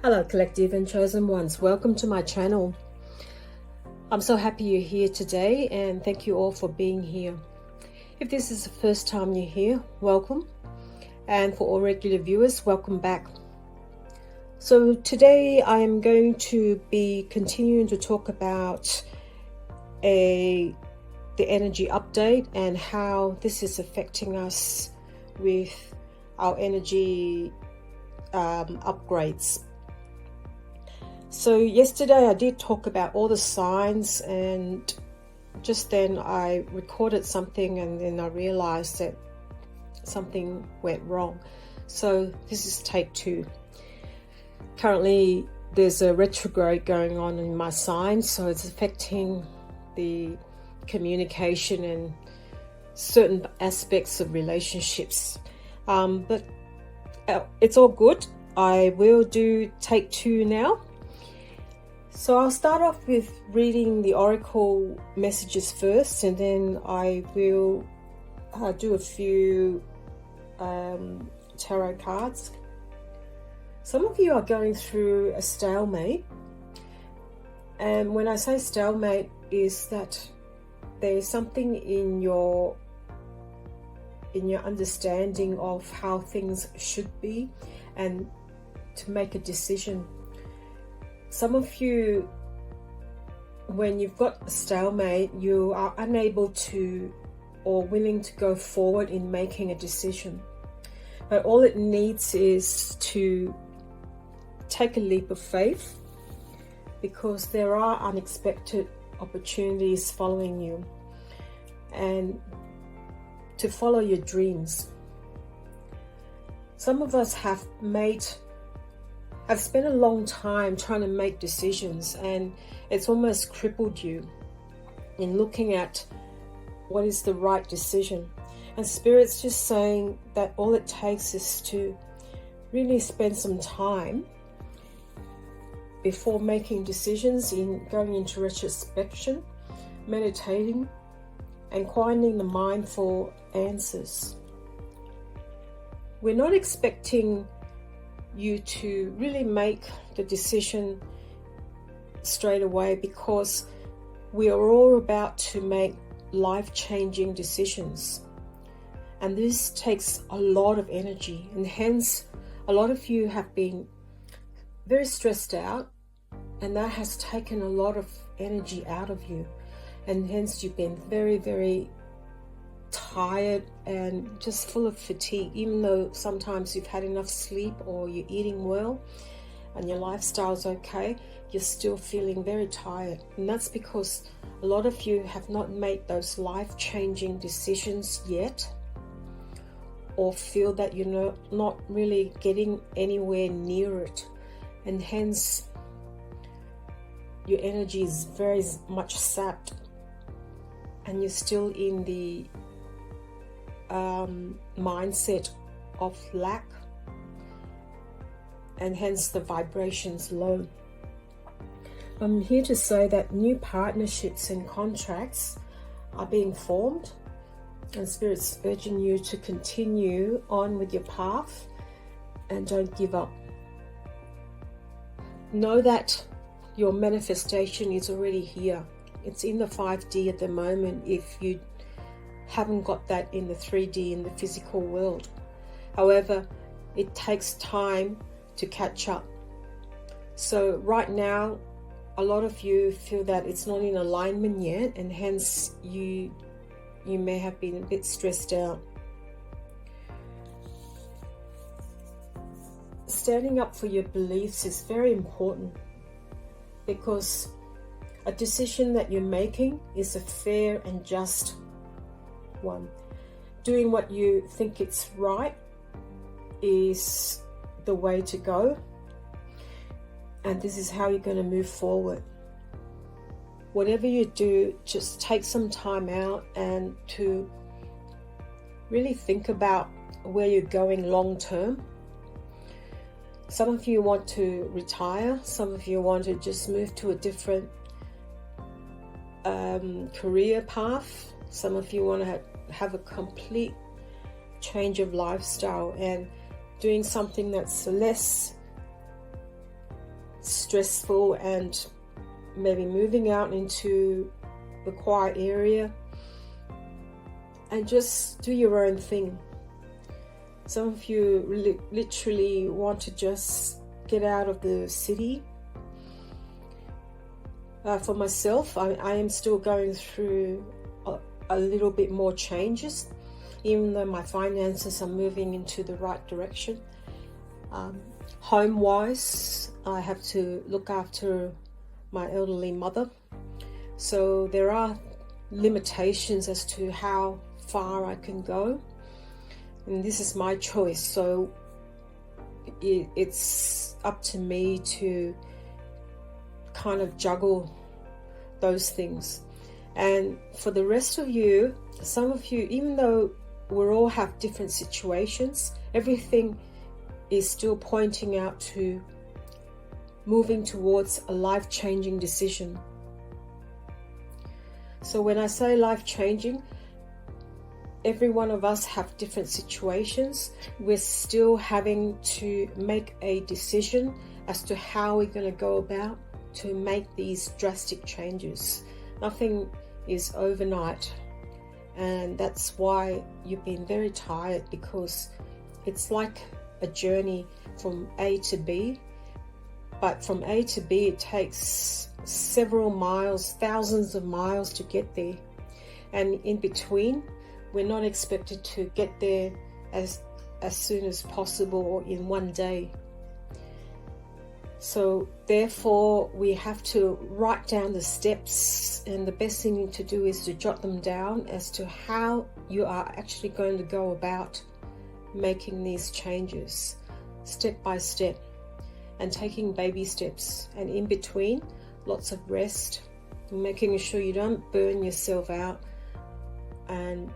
Hello Collective and Chosen Ones, welcome to my channel. I'm so happy you're here today and thank you all for being here. If this is the first time you're here, welcome, and for all regular viewers, welcome back. So today I am going to be continuing to talk about the energy update and how this is affecting us with our energy upgrades. So yesterday I did talk about all the signs, and just then I recorded something and then I realized that something went wrong. So this is take 2. Currently there's a retrograde going on in my sign, so it's affecting the communication and certain aspects of relationships. But it's all good. I will do take 2 now. So I'll start off with reading the oracle messages first, and then I will do a few tarot cards. Some of you are going through a stalemate, and when I say stalemate is that there's something in your understanding of how things should be and to make a decision. Some of you, when you've got a stalemate, you are unable to or willing to go forward in making a decision. But all it needs is to take a leap of faith, because there are unexpected opportunities following you, and to follow your dreams. Some of us have spent a long time trying to make decisions, and it's almost crippled you in looking at what is the right decision. And Spirit's just saying that all it takes is to really spend some time before making decisions, in going into retrospection, meditating, and quieting the mind for answers. We're not expecting you to really make the decision straight away, because we are all about to make life-changing decisions, and this takes a lot of energy, and hence a lot of you have been very stressed out, and that has taken a lot of energy out of you, and hence you've been very, very tired and just full of fatigue. Even though sometimes you've had enough sleep or you're eating well and your lifestyle's okay, you're still feeling very tired. And that's because a lot of you have not made those life-changing decisions yet, or feel that you're not really getting anywhere near it, and hence your energy is very much sapped, and you're still in the mindset of lack, and hence the vibrations low. I'm here to say that new partnerships and contracts are being formed, and Spirit's urging you to continue on with your path and don't give up. Know that your manifestation is already here. It's in the 5D at the moment if you haven't got that in the 3D, in the physical world. However, it takes time to catch up. So right now, a lot of you feel that it's not in alignment yet, and hence you may have been a bit stressed out. Standing up for your beliefs is very important, because a decision that you're making is a fair and just one. Doing what you think it's right is the way to go, and this is how you're going to move forward. Whatever you do, just take some time out and to really think about where you're going long term. Some of you want to retire, some of you want to just move to a different career path, some of you want to have a complete change of lifestyle and doing something that's less stressful, and maybe moving out into the quiet area and just do your own thing. Some of you literally want to just get out of the city. For myself, I am still going through a little bit more changes, even though my finances are moving into the right direction. Home-wise, I have to look after my elderly mother. So there are limitations as to how far I can go. And this is my choice. So it's up to me to kind of juggle those things. And for the rest of you, some of you, even though we all have different situations, everything is still pointing out to moving towards a life-changing decision. So when I say life-changing, every one of us have different situations. We're still having to make a decision as to how we're going to go about to make these drastic changes. Nothing is overnight, and that's why you've been very tired, because it's like a journey from A to B, but from A to B it takes several miles, thousands of miles to get there, and in between we're not expected to get there as soon as possible or in one day. So therefore we have to write down the steps, and the best thing to do is to jot them down as to how you are actually going to go about making these changes step by step, and taking baby steps, and in between lots of rest, making sure you don't burn yourself out, and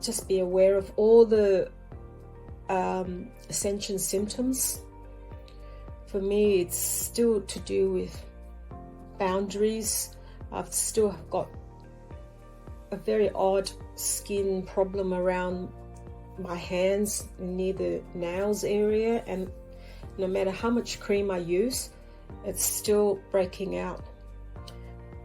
just be aware of all the ascension symptoms. For me, it's still to do with boundaries. I've still got a very odd skin problem around my hands near the nails area, and no matter how much cream I use, it's still breaking out,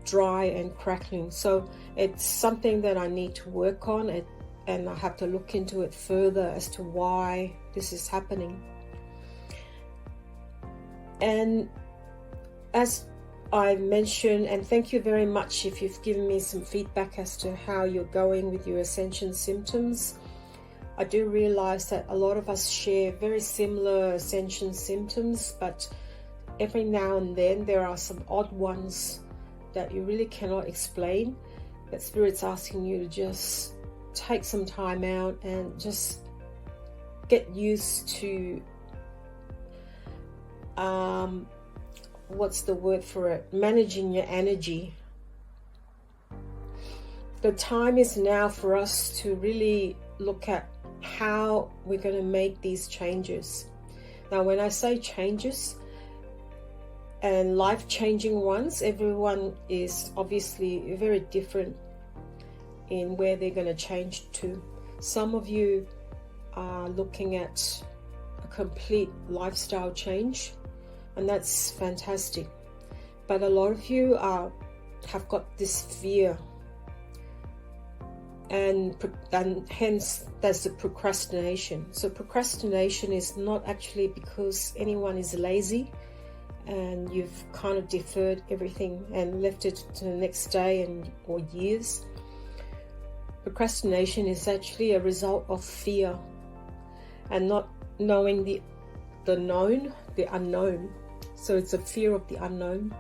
dry and crackling. So it's something that I need to work on, and I have to look into it further as to why this is happening. And as I mentioned, and thank you very much if you've given me some feedback as to how you're going with your ascension symptoms. I do realize that a lot of us share very similar ascension symptoms, but every now and then there are some odd ones that you really cannot explain, that Spirit's asking you to just take some time out and just get used to what's the word for it? Managing your energy. The time is now for us to really look at how we're going to make these changes. Now, when I say changes and life-changing ones, everyone is obviously very different in where they're going to change to. Some of you are looking at a complete lifestyle change, and that's fantastic. But a lot of you have got this fear, and hence there's the procrastination. So procrastination is not actually because anyone is lazy and you've kind of deferred everything and left it to the next day or years. Procrastination is actually a result of fear and not knowing the known, the unknown. So it's a fear of the unknown.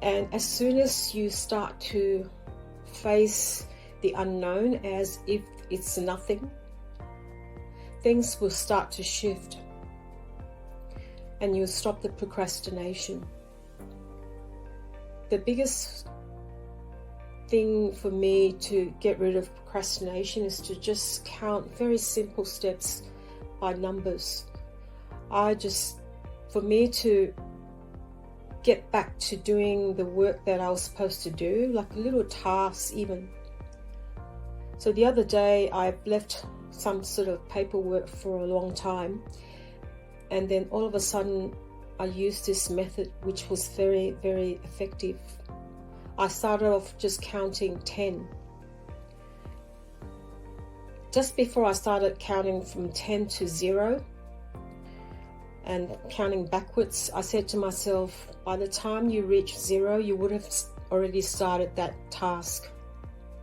And as soon as you start to face the unknown as if it's nothing, things will start to shift, and you'll stop the procrastination. The biggest thing for me to get rid of procrastination is to just count very simple steps by numbers. For me to get back to doing the work that I was supposed to do, like little tasks even. So the other day I left some sort of paperwork for a long time, and then all of a sudden I used this method, which was very, very effective. I started off just counting 10. Just before I started counting from 10 to 0 and counting backwards, I said to myself, by the time you reach 0, you would have already started that task,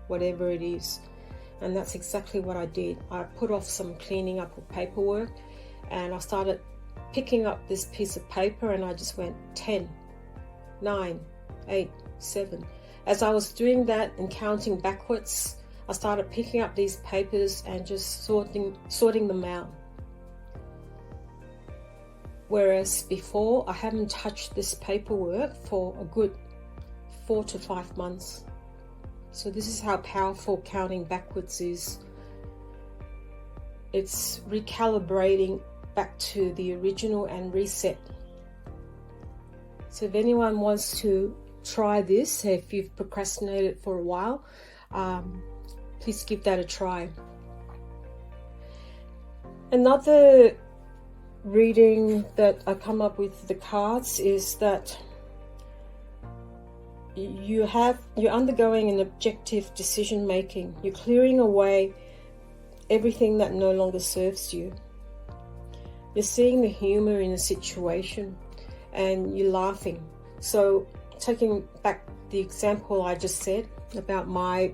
whatever it is. And that's exactly what I did. I put off some cleaning up of paperwork, and I started picking up this piece of paper, and I just went 10, 9, 8, 7. As I was doing that and counting backwards, I started picking up these papers and just sorting them out. Whereas before, I haven't touched this paperwork for a good 4 to 5 months. So this is how powerful counting backwards is. It's recalibrating back to the original and reset. So if anyone wants to try this, if you've procrastinated for a while, please give that a try. Another reading that I come up with the cards is that you're undergoing an objective decision making. You're clearing away everything that no longer serves you. You're seeing the humor in a situation and you're laughing. So taking back the example I just said about my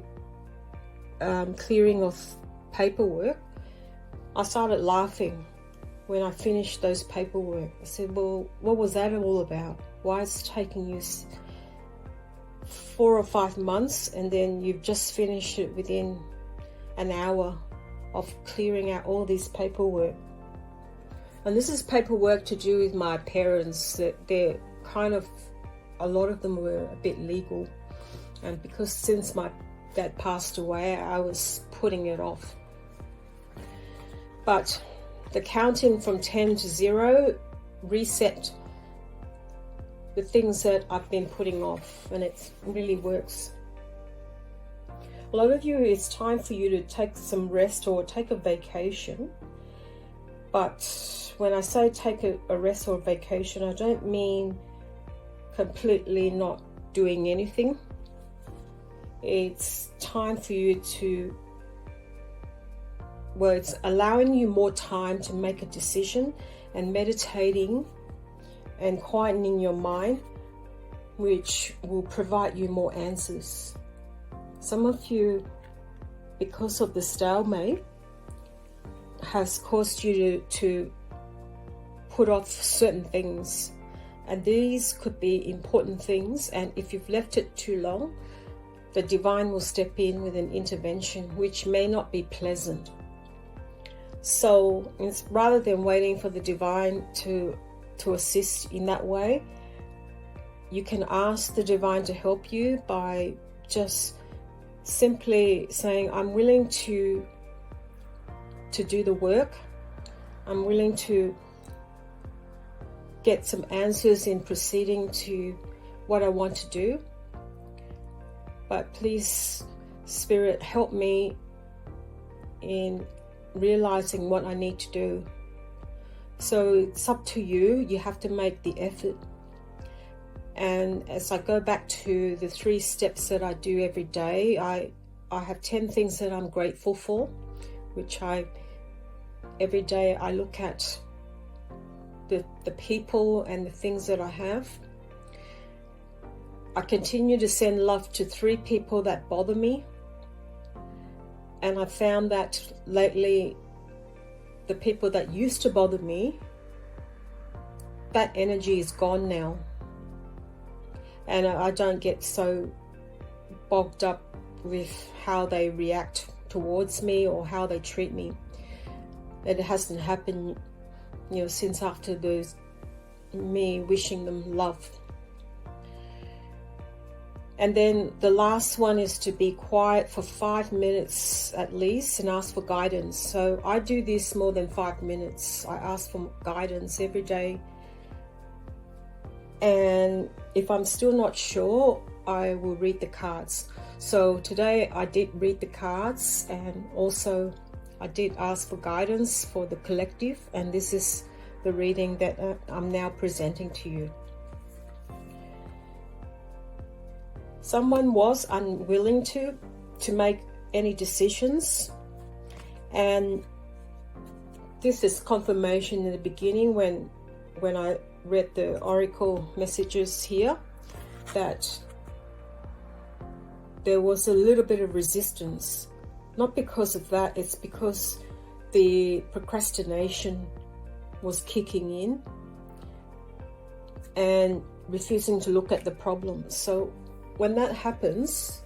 clearing of paperwork, I started laughing when I finished those paperwork. I said, well, what was that all about? Why is it taking you 4 or 5 months and then you've just finished it within an hour of clearing out all this paperwork? And this is paperwork to do with my parents. That they're kind of, a lot of them were a bit legal, and because since my dad passed away, I was putting it off. But the counting from 10 to 0 reset the things that I've been putting off, and it really works. A lot of you, it's time for you to take some rest or take a vacation. But when I say take a rest or a vacation, I don't mean completely not doing anything. It's time for you to, well, it's allowing you more time to make a decision and meditating and quietening your mind, which will provide you more answers. Some of you, because of the stalemate, has caused you to put off certain things, and these could be important things, and if you've left it too long, the divine will step in with an intervention which may not be pleasant. So rather than waiting for the divine to assist in that way, you can ask the divine to help you by just simply saying, I'm willing to do the work. I'm willing to get some answers in proceeding to what I want to do. But please, Spirit, help me in realizing what I need to do. So it's up to you. You have to make the effort. And as I go back to the 3 steps that I do every day, I have 10 things that I'm grateful for, which every day I look at the people and the things that I have. I continue to send love to 3 people that bother me. And I found that lately, the people that used to bother me, that energy is gone now. And I don't get so bogged up with how they react towards me or how they treat me. It hasn't happened, since after me wishing them love. And then the last one is to be quiet for 5 minutes at least and ask for guidance. So I do this more than 5 minutes. I ask for guidance every day. And if I'm still not sure, I will read the cards. So today I did read the cards, and also I did ask for guidance for the collective, and this is the reading that I'm now presenting to you. Someone was unwilling to make any decisions, and this is confirmation in the beginning when I read the oracle messages here, that there was a little bit of resistance. Not because of that, it's because the procrastination was kicking in and refusing to look at the problem. So when that happens,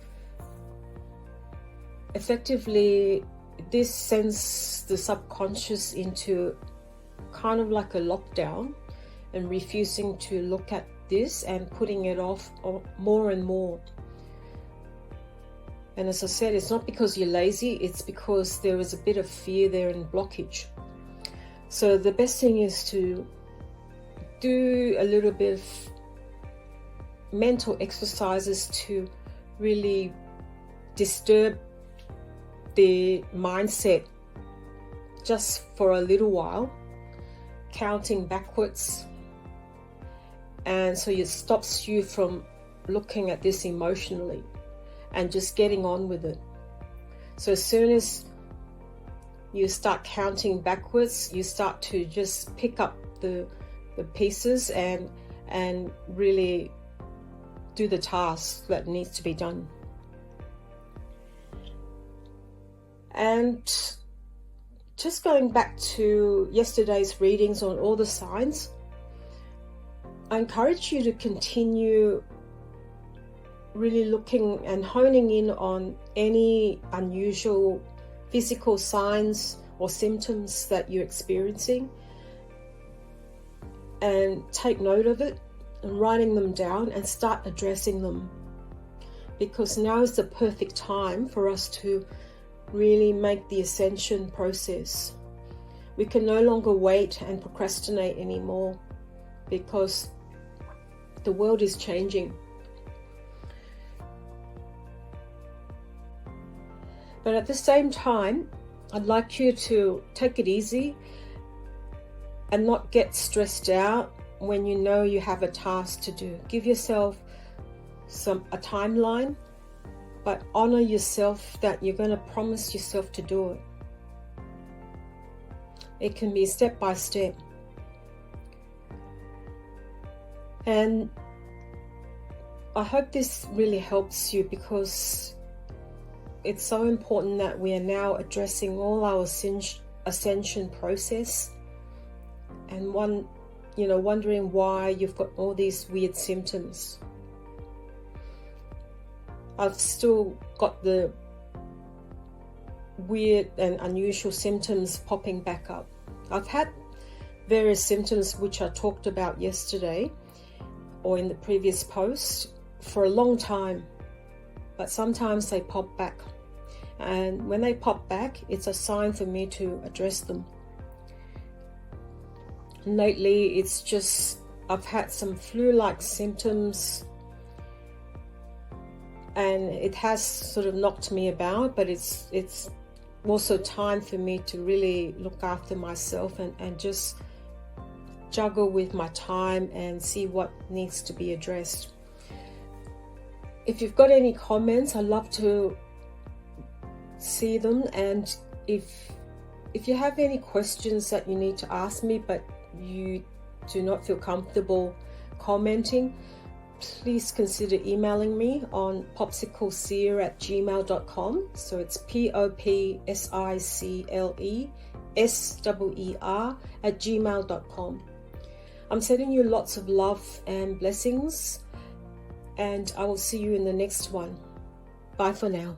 effectively this sends the subconscious into kind of like a lockdown and refusing to look at this and putting it off more and more. And as I said, it's not because you're lazy, it's because there is a bit of fear there and blockage. So the best thing is to do a little bit of mental exercises to really disturb the mindset just for a little while, counting backwards. And so it stops you from looking at this emotionally and just getting on with it. So as soon as you start counting backwards, you start to just pick up the pieces and really do the task that needs to be done. And just going back to yesterday's readings on all the signs, I encourage you to continue really looking and honing in on any unusual physical signs or symptoms that you're experiencing, and take note of it and writing them down and start addressing them, because now is the perfect time for us to really make the ascension process. We can no longer wait and procrastinate anymore, because the world is changing. But at the same time, I'd like you to take it easy and not get stressed out when you know you have a task to do. Give yourself a timeline, but honor yourself that you're going to promise yourself to do it. It can be step by step. And I hope this really helps you, because it's so important that we are now addressing all our ascension process, and wondering why you've got all these weird symptoms. I've still got the weird and unusual symptoms popping back up. I've had various symptoms which I talked about yesterday or in the previous post for a long time, but sometimes they pop back. And when they pop back, it's a sign for me to address them. Lately, it's just I've had some flu-like symptoms, and it has sort of knocked me about, but it's also time for me to really look after myself and just juggle with my time and see what needs to be addressed. If you've got any comments, I'd love to see them, and if you have any questions that you need to ask me but you do not feel comfortable commenting, please consider emailing me on popsickleseer@gmail.com. So it's popsickleseer@gmail.com. I'm sending you lots of love and blessings, and I will see you in the next one. Bye for now.